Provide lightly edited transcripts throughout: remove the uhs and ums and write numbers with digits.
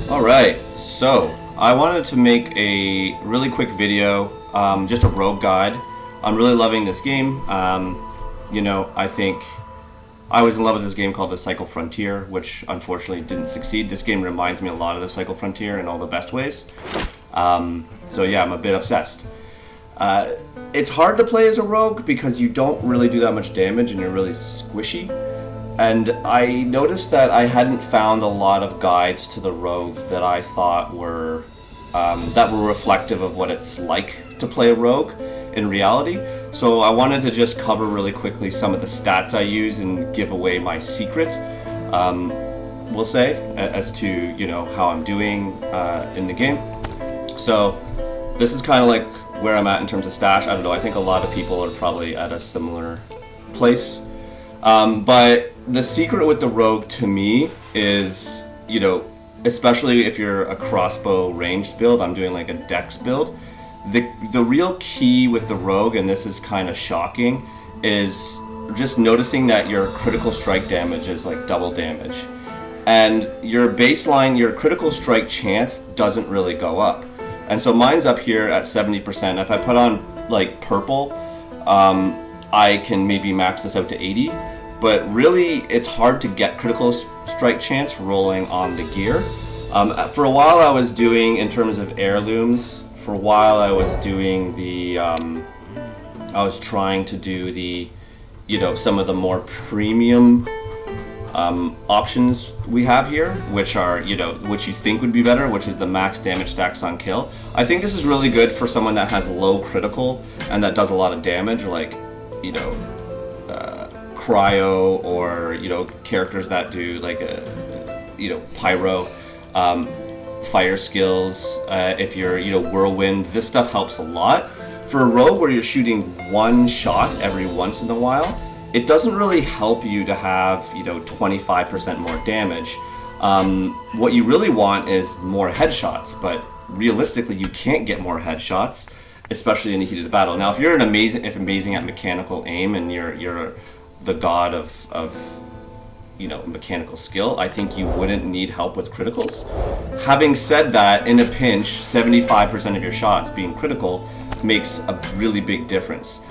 Alright, so I wanted to make a really quick video, just a rogue guide. I'm really loving this game. I think I was in love with this game called The Cycle Frontier, which unfortunately didn't succeed. This game reminds me a lot of The Cycle Frontier in all the best ways. So yeah, I'm a bit obsessed. It's hard to play as a rogue because you don't really do that much damage and you're really squishy. And I noticed that I hadn't found a lot of guides to the rogue that I thought were reflective of what it's like to play a rogue in reality. So I wanted to just cover really quickly some of the stats I use and give away my secret, we'll say, as to how I'm doing in the game. So this is kind of like where I'm at in terms of stash. I don't know. I think a lot of people are probably at a similar place. But the secret with the rogue to me is, especially if you're a crossbow ranged build, I'm doing like a dex build. The real key with the rogue, and this is kind of shocking, is just noticing that your critical strike damage is like double damage. And your baseline, your critical strike chance doesn't really go up. And so mine's up here at 70%. If I put on like purple, I can maybe max this out to 80. But really, it's hard to get critical strike chance rolling on the gear. For a while, I was doing, in terms of heirlooms, for a while I was doing the, I was trying to do the, some of the more premium options we have here, which are, which you think would be better, which is the max damage stacks on kill. I think this is really good for someone that has low critical and that does a lot of damage, like, cryo, or characters that do like pyro, fire skills. If you're whirlwind, this stuff helps a lot. For a rogue where you're shooting one shot every once in a while, it doesn't really help you to have 25% more damage. What you really want is more headshots, but realistically you can't get more headshots, especially in the heat of the battle. Now if you're amazing at mechanical aim and you're the god of mechanical skill, I think you wouldn't need help with criticals. Having said that, in a pinch, 75% of your shots being critical makes a really big difference.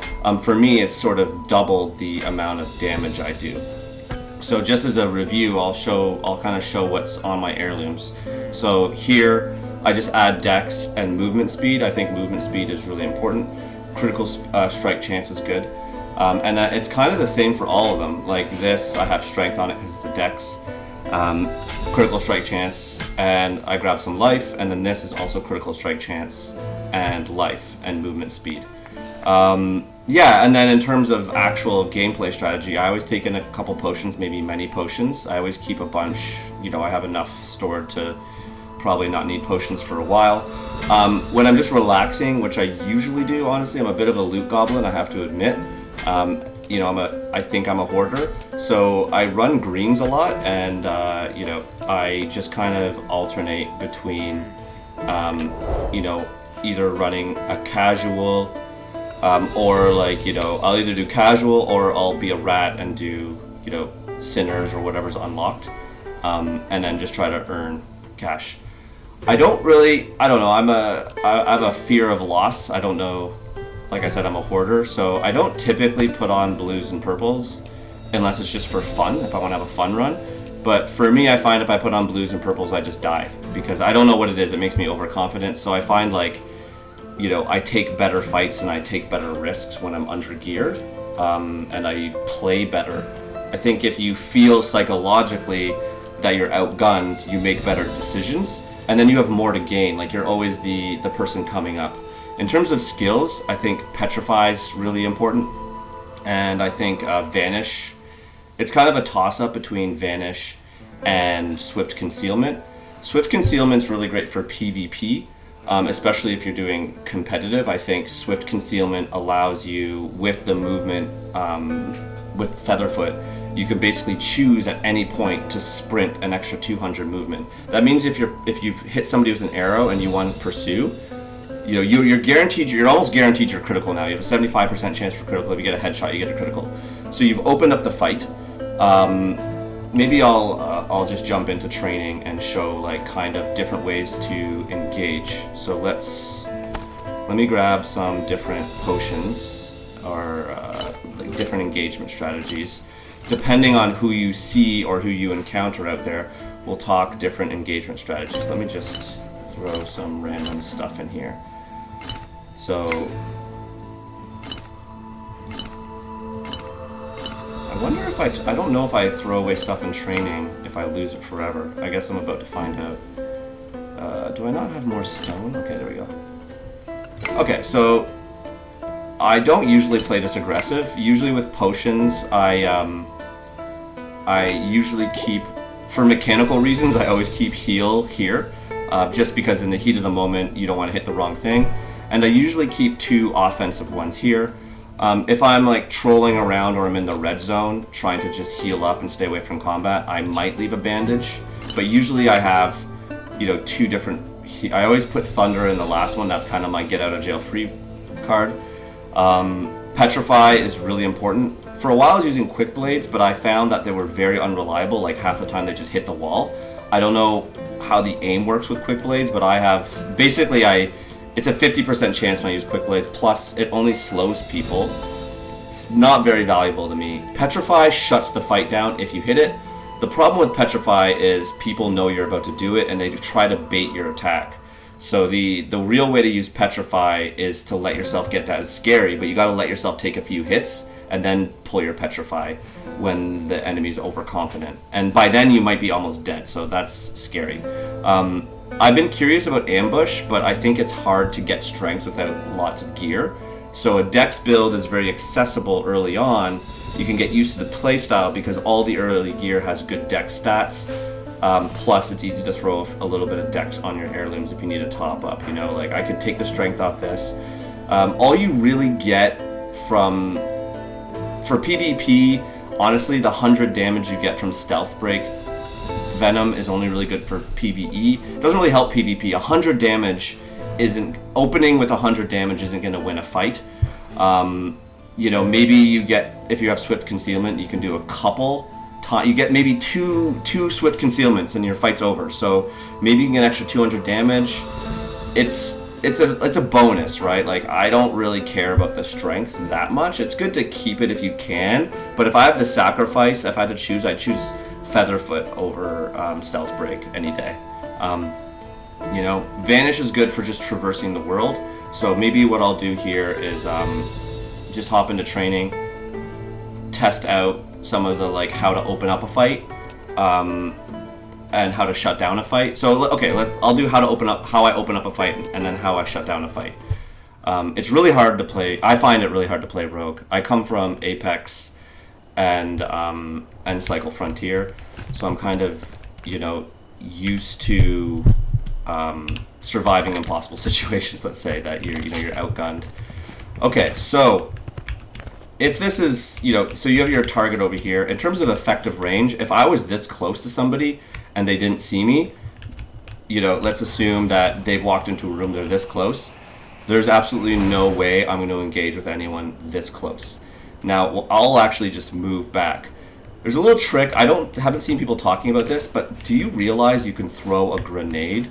For me, it's sort of double the amount of damage I do. So just as a review, I'll kind of show what's on my heirlooms. So here, I just add dex and movement speed. I think movement speed is really important. Critical strike chance is good. And it's kind of the same for all of them. Like this, I have strength on it because it's a dex, critical strike chance, and I grab some life, and then this is also critical strike chance and life and movement speed. And then in terms of actual gameplay strategy, I always take in a couple potions, maybe many potions. I always keep a bunch. I have enough stored to probably not need potions for a while. When I'm just relaxing, which I usually do, honestly, I'm a bit of a loot goblin, I have to admit. I think I'm a hoarder, so I run greens a lot, and I just kind of alternate between, either running a casual, or I'll either do casual or I'll be a rat and do, sinners or whatever's unlocked, and then just try to earn cash. I don't know, I have a fear of loss. I don't know. Like I said, I'm a hoarder, so I don't typically put on blues and purples unless it's just for fun, if I want to have a fun run. But for me, I find if I put on blues and purples, I just die, because I don't know what it is. It makes me overconfident. So I find I take better fights and I take better risks when I'm under-geared, and I play better. I think if you feel psychologically that you're outgunned, you make better decisions, and then you have more to gain. Like, you're always the person coming up. In terms of skills, I think Petrify is really important, and I think Vanish, it's kind of a toss-up between Vanish and Swift Concealment. Swift Concealment's really great for PvP, especially if you're doing competitive. I think Swift Concealment allows you, with the movement, with Featherfoot, you can basically choose at any point to sprint an extra 200 movement. That means if you've hit somebody with an arrow and you want to pursue, you're guaranteed. You're almost guaranteed you're critical now. You have a 75% chance for critical. If you get a headshot, you get a critical. So you've opened up the fight. maybe I'll just jump into training and show like kind of different ways to engage. So let me grab some different potions or like different engagement strategies. Depending on who you see or who you encounter out there, we'll talk different engagement strategies. Let me just throw some random stuff in here. So I wonder if I don't know if I throw away stuff in training, if I lose it forever. I guess I'm about to find out. Do I not have more stone? Okay, there we go. Okay, so I don't usually play this aggressive. Usually with potions, I usually keep, for mechanical reasons, I always keep heal here, just because in the heat of the moment, you don't want to hit the wrong thing. And I usually keep 2 offensive ones here. If I'm like trolling around or I'm in the red zone, trying to just heal up and stay away from combat, I might leave a bandage. But usually I have, 2 different, I always put Thunder in the last one. That's kind of my get out of jail free card. Petrify is really important. For a while I was using Quick Blades, but I found that they were very unreliable. Like half the time they just hit the wall. I don't know how the aim works with Quick Blades, but I have, basically it's a 50% chance when I use Quick Blades, plus it only slows people. It's not very valuable to me. Petrify shuts the fight down if you hit it. The problem with Petrify is people know you're about to do it and they try to bait your attack. So the real way to use Petrify is to let yourself get that. It's scary, but you gotta let yourself take a few hits and then pull your Petrify when the enemy's overconfident. And by then you might be almost dead, so that's scary. I've been curious about Ambush, but I think it's hard to get strength without lots of gear. So a Dex build is very accessible early on. You can get used to the playstyle because all the early gear has good Dex stats. Plus, it's easy to throw a little bit of Dex on your heirlooms if you need a top up. Like I could take the strength off this. All you really get for PvP, honestly, the 100 damage you get from Stealth Break Venom is only really good for PvE. It doesn't really help PvP. 100 damage opening with 100 damage isn't going to win a fight. Maybe you get, if you have Swift Concealment, you can do a couple. You get maybe two Swift Concealments and your fight's over. So maybe you can get an extra 200 damage. It's a bonus, right? Like I don't really care about the strength that much. It's good to keep it if you can. But if I have to sacrifice, if I had to choose, I'd choose Featherfoot over Stealth Break any day. Vanish is good for just traversing the world. So maybe what I'll do here is just hop into training, test out some of the like how to open up a fight, and how to shut down a fight. So okay, I'll do how I open up a fight, and then how I shut down a fight. It's really hard to play. I find it really hard to play Rogue. I come from Apex and Cycle Frontier, so I'm kind of used to surviving impossible situations. Let's say that you're outgunned. Okay, so if this is, so you have your target over here. In terms of effective range, if I was this close to somebody and they didn't see me, let's assume that they've walked into a room, they're this close. There's absolutely no way I'm going to engage with anyone this close. Now, I'll actually just move back. There's a little trick. Haven't seen people talking about this, but do you realize you can throw a grenade?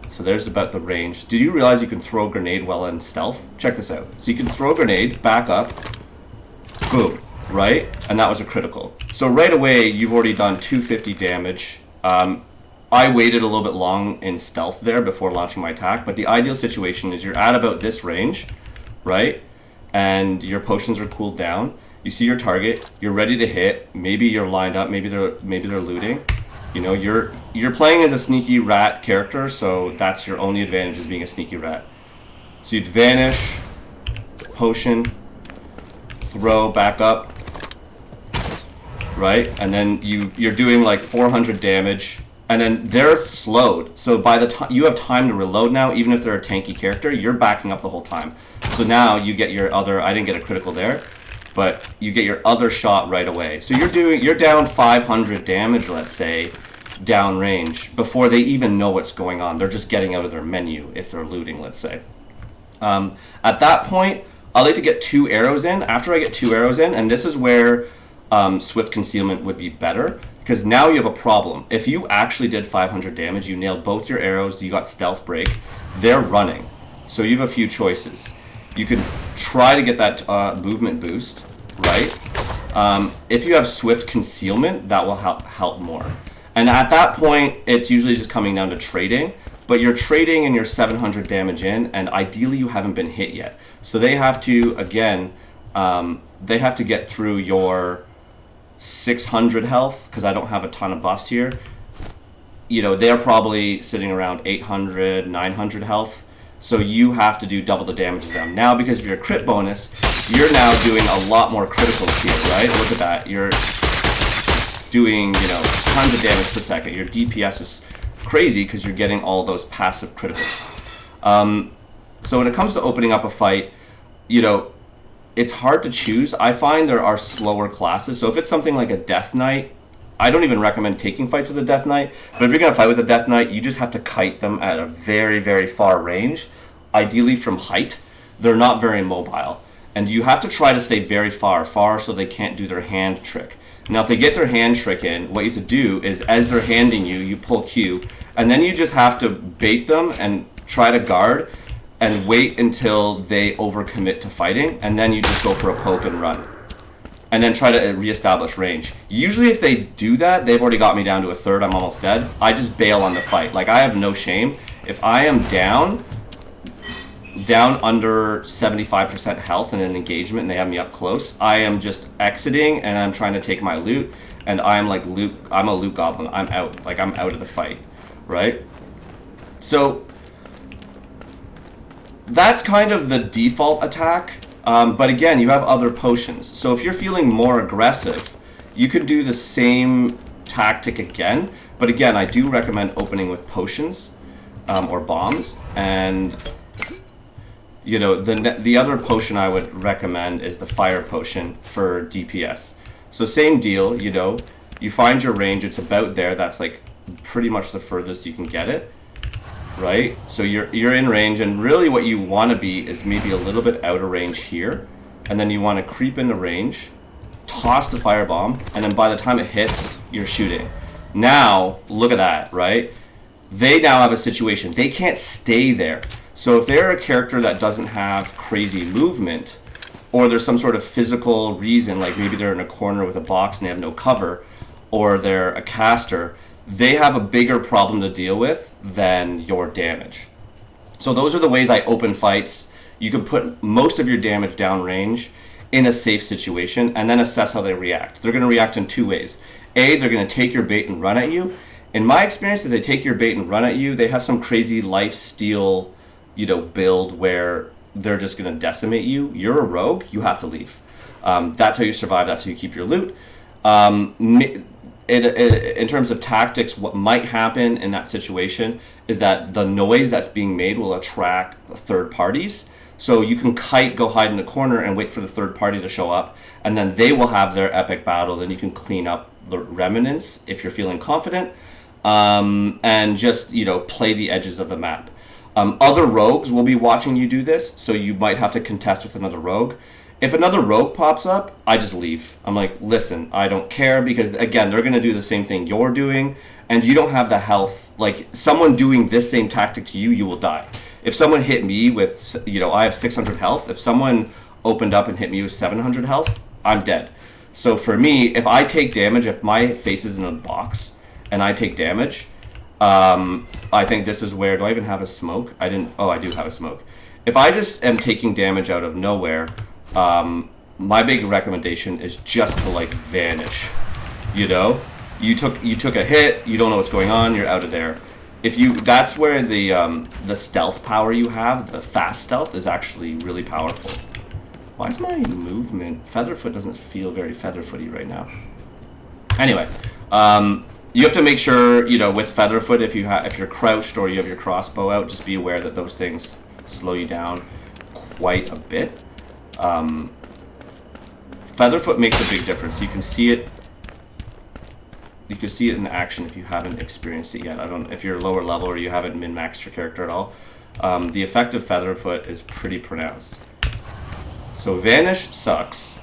So there's about the range. Did you realize you can throw a grenade while in stealth? Check this out. So you can throw a grenade, back up, boom, right? And that was a critical. So right away, you've already done 250 damage. I waited a little bit long in stealth there before launching my attack, but the ideal situation is you're at about this range, right? And your potions are cooled down. You see your target, you're ready to hit. Maybe you're lined up, maybe they're looting. You're playing as a sneaky rat character, so that's your only advantage, is being a sneaky rat. So you'd vanish, potion, throw, back up, right? And then you're doing like 400 damage, and then they're slowed. So by the time you have time to reload now, even if they're a tanky character, you're backing up the whole time. So now you get your other, I didn't get a critical there, but you get your other shot right away. So you're down 500 damage, let's say, downrange, before they even know what's going on. They're just getting out of their menu if they're looting, let's say. At that point, I like to get 2 arrows in. After I get 2 arrows in, and this is where Swift Concealment would be better, because now you have a problem. If you actually did 500 damage, you nailed both your arrows, you got Stealth Break, they're running. So you have a few choices. You could try to get that movement boost, right? If you have Swift Concealment, that will help more. And at that point, it's usually just coming down to trading, but you're trading and you're 700 damage in, and ideally you haven't been hit yet. So they have to, again, they have to get through your 600 health, because I don't have a ton of buffs here. You know, they're probably sitting around 800, 900 health. So you have to do double the damage as them. Now, because of your crit bonus, you're now doing a lot more criticals here, right? Look at that. You're doing, you know, tons of damage per second. Your DPS is crazy because you're getting all those passive criticals. So when it comes to opening up a fight, you know, it's hard to choose. I find there are slower classes. So if it's something like a Death Knight, I don't even recommend taking fights with a Death Knight. But if you're going to fight with a Death Knight, you just have to kite them at a very, very far range. Ideally from height. They're not very mobile. And you have to try to stay very far so they can't do their hand trick. Now, if they get their hand trick in, what you have to do is, as they're handing you, you pull Q. And then you just have to bait them and try to guard and wait until they overcommit to fighting. And then you just go for a poke and run. And then try to reestablish range. Usually if they do that, they've already got me down to a third, I'm almost dead. I just bail on the fight. Like, I have no shame. If I am down under 75% health in an engagement and they have me up close, I am just exiting and I'm trying to take my loot, and I'm like I'm a loot goblin. I'm out. Like, I'm out of the fight, right? So that's kind of the default attack. But again, you have other potions. So if you're feeling more aggressive, you can do the same tactic again. But again, I do recommend opening with potions or bombs. And, you know, the other potion I would recommend is the fire potion for DPS. So same deal, you know, you find your range, it's about there. That's like pretty much the furthest you can get it. Right? So you're in range, and really what you want to be is maybe a little bit out of range here, and then you want to creep into range, toss the firebomb, and then by the time it hits, you're shooting. Now, look at that, right? They now have a situation. They can't stay there. So if they're a character that doesn't have crazy movement, or there's some sort of physical reason, like maybe they're in a corner with a box and they have no cover, or they're a caster, they have a bigger problem to deal with than your damage. So those are the ways I open fights. You can put most of your damage down range in a safe situation and then assess how they react. They're going to react in two ways. A, they're going to take your bait and run at you. In my experience, if they take your bait and run at you, they have some crazy life steal, you know, build where they're just going to decimate you. You're a rogue, you have to leave. That's how you survive, that's how you keep your loot. In terms of tactics, what might happen in that situation is that the noise that's being made will attract third parties. So you can go hide in the corner and wait for the third party to show up, and then they will have their epic battle, and you can clean up the remnants if you're feeling confident, and just, you know, play the edges of the map. Other rogues will be watching you do this, so you might have to contest with another rogue. If another rogue pops up, I just leave. I'm like, listen, I don't care, because again, they're going to do the same thing you're doing, and you don't have the health. Like, someone doing this same tactic to you, you will die. If someone hit me with, you know, I have 600 health. If someone opened up and hit me with 700 health, I'm dead. So for me, if I take damage, if my face is in a box and I take damage, I think this is where, do I even have a smoke? I do have a smoke. If I just am taking damage out of nowhere, my big recommendation is just to, like, vanish. You know, you took a hit, you don't know what's going on, you're out of there. That's where the stealth power you have, the fast stealth, is actually really powerful. Why is my movement, Featherfoot doesn't feel very Featherfooty right now. Anyway, you have to make sure, you know, with Featherfoot, if you're crouched or you have your crossbow out, just be aware that those things slow you down quite a bit. Featherfoot makes a big difference. You can see it. You can see it in action if you haven't experienced it yet. I don't. If you're lower level or you haven't min-maxed your character at all, the effect of Featherfoot is pretty pronounced. So vanish sucks.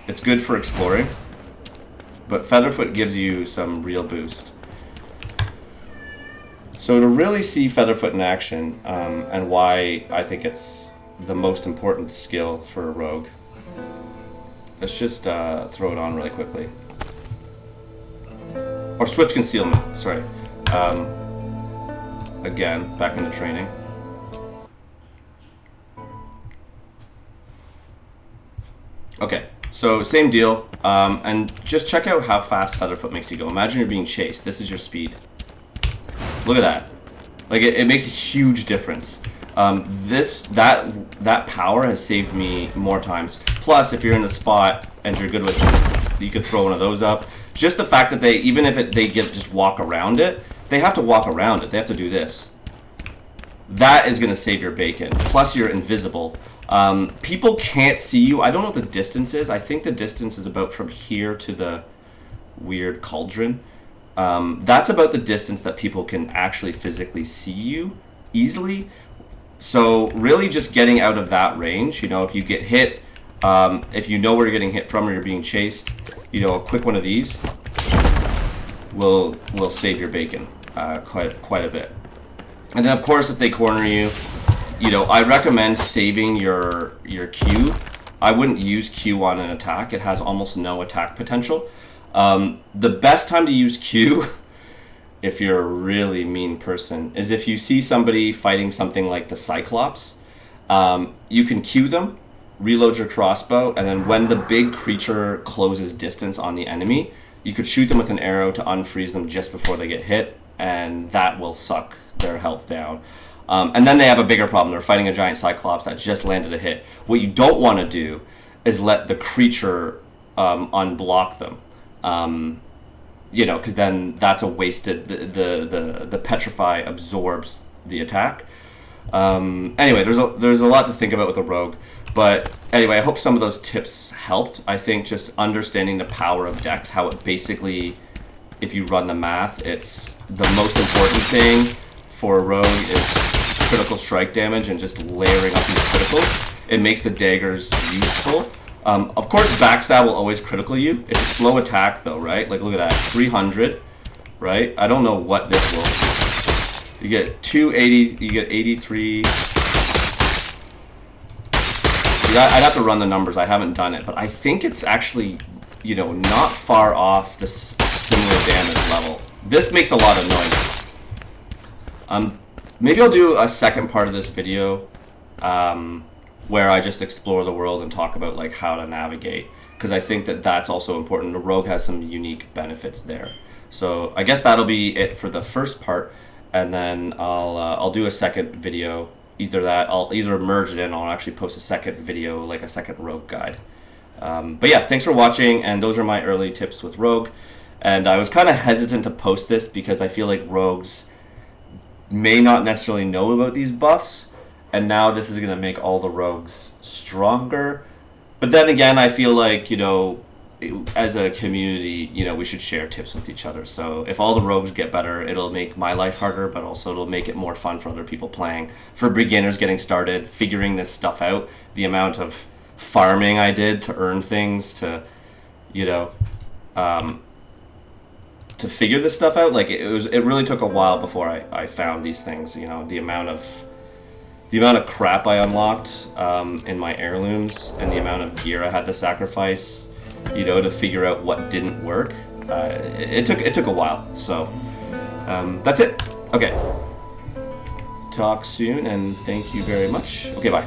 It's good for exploring. but Featherfoot gives you some real boost. So to really see Featherfoot in action, and why I think it's the most important skill for a rogue, let's just throw it on really quickly. Or Swift Concealment, sorry. Again, back into training. Okay, so same deal, and just check out how fast Featherfoot makes you go. Imagine you're being chased. This is your speed. Look at that. Like, it makes a huge difference. That power has saved me more times. Plus, if you're in a spot and you're good with it, you could throw one of those up. Just the fact that even if they just walk around it, they have to walk around it. They have to do this. That is going to save your bacon. Plus, you're invisible. People can't see you. I don't know what the distance is. I think the distance is about from here to the weird cauldron. That's about the distance that people can actually physically see you easily. So really just getting out of that range, if you get hit, if you know where you're getting hit from or you're being chased, a quick one of these will save your bacon quite a bit. And then of course if they corner you, I recommend saving your Q. I wouldn't use Q on an attack. It has almost no attack potential. The best time to use Q, if you're a really mean person, is if you see somebody fighting something like the Cyclops. You can Q them, reload your crossbow, and then when the big creature closes distance on the enemy, you could shoot them with an arrow to unfreeze them just before they get hit, and that will suck their health down. And then they have a bigger problem. They're fighting a giant Cyclops that just landed a hit. What you don't want to do is let the creature unblock them. Because then that's a wasted. The petrify absorbs the attack. Anyway, there's a lot to think about with a rogue, but anyway, I hope some of those tips helped. I think just understanding the power of Dex, how it basically, if you run the math, it's the most important thing for a rogue is critical strike damage and just layering up these criticals. It makes the daggers useful. Of course, backstab will always critical you. It's a slow attack, though, right? Like, look at that, 300, right? I don't know what this will. You get 280. You get 83. I'd have to run the numbers. I haven't done it, but I think it's actually, not far off the similar damage level. This makes a lot of noise. Maybe I'll do a second part of this video. Where I just explore the world and talk about like how to navigate, because I think that that's also important. The rogue has some unique benefits there. So I guess that'll be it for the first part, and then I'll do a second video. I'll either merge it in, or I'll actually post a second video, like a second rogue guide. But yeah, thanks for watching, and those are my early tips with rogue. And I was kind of hesitant to post this because I feel like rogues may not necessarily know about these buffs. And now this is going to make all the rogues stronger. But then again, I feel like, as a community, we should share tips with each other. So if all the rogues get better, it'll make my life harder, but also it'll make it more fun for other people playing. For beginners getting started, figuring this stuff out, the amount of farming I did to earn things, to figure this stuff out, like it really took a while before I found these things. The amount of crap I unlocked in my heirlooms, and the amount of gear I had to sacrifice, to figure out what didn't work. It took a while. So that's it. Okay. Talk soon, and thank you very much. Okay, bye.